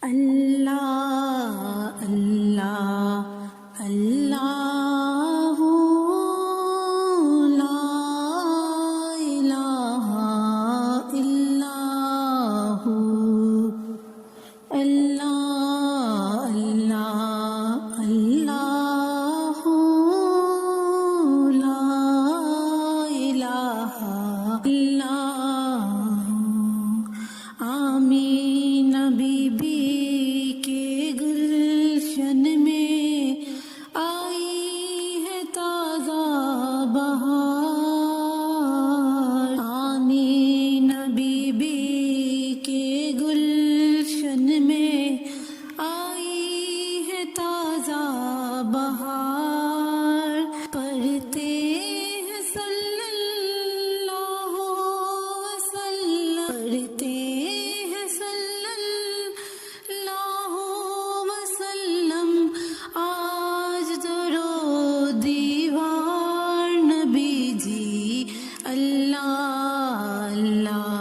اللہ اللہ اللہ لا الہ الا ہو اللہ اللہ اللہ لا الہ الا آمین بی بی کے گلشن میں آئی ہے تازہ بہار آمین بی بی کے گلشن میں آئی ہے تازہ بہار پڑھتے ہیں صلی اللہ وسلم پڑھتے ہیں صلی اللہ وسلم آج درو دیوار نبی جی اللہ اللہ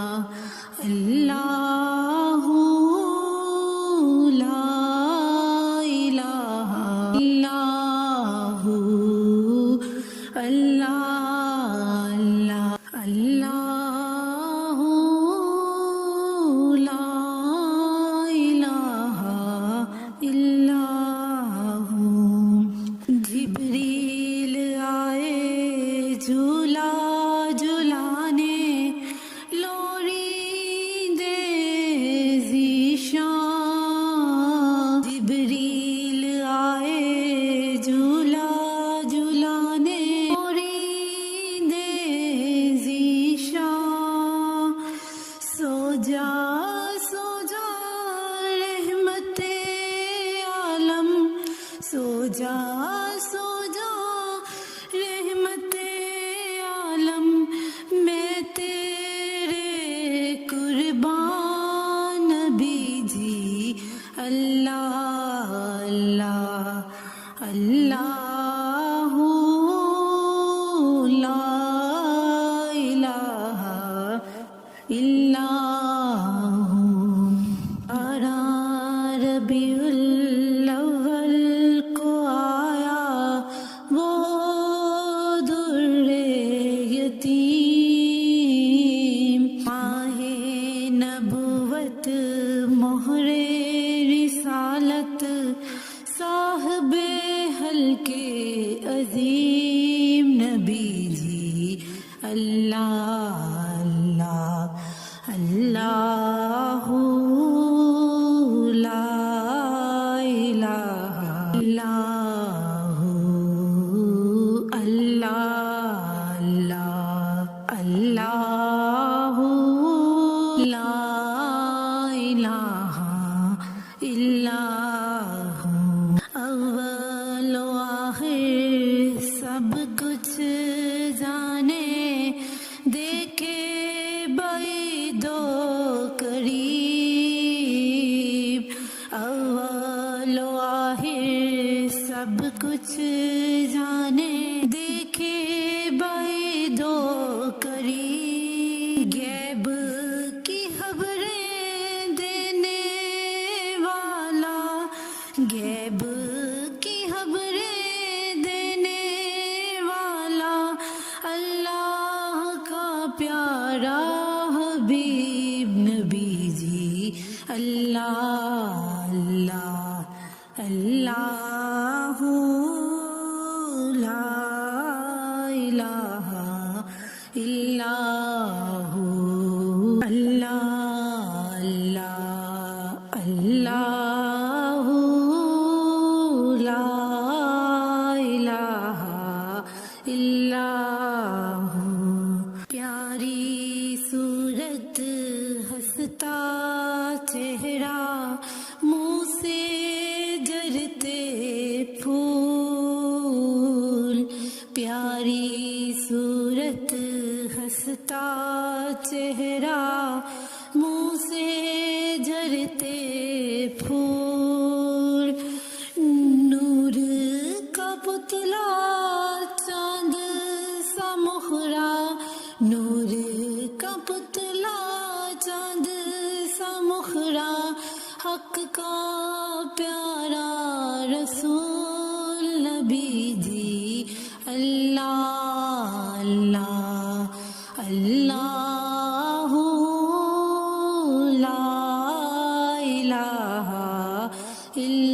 اللہ لا الہ الا ہو اللہ اللہ اللہ لا الہ الا ہو جبریل آئے جھولا جھلانے لوری دے ذیشان جبریل آئے جھولا جھلانے لوری دے ذیشان سو جا سو جا رحمت عالم سو جا سو جا رحمت عالم میں تیرے قربان نبی جی اللہ اللہ اللہ لا الہ الا ہو ربیع الاول کو آیا وہ در یتیم ماہ نبوت مہر رسالت صاحب حلقے عظیم نبی جی اللہ اللہ اللہ لا الہ الا ہو اللہ اللہ اللہ لا الہ الا ہو اول و آخر سب کچھ جانے دیکھے بعید و قریب اول و آخر سب کچھ جانے دیکھے بعید و قریب غیب کی خبریں دینے والا غیب کی خبریں دینے والا اللہ کا پیارا حبیب نبی جی اللہ اللہ اللہ لا الہ الا ہو اللہ اللہ اللہ لا الہ الا ہو پیاری صورت ہنستا چہرہ منہ سے جھرتے پھول پیاری صورت ہنستا چہرہ منہ سے جھرتے پھول نور کا پتلا چاند سا مخرا نور کا پتلا چاند سا مخرا حق کا پیارا رسول نبی جی اللہ اللہ اللہ لا الہ الا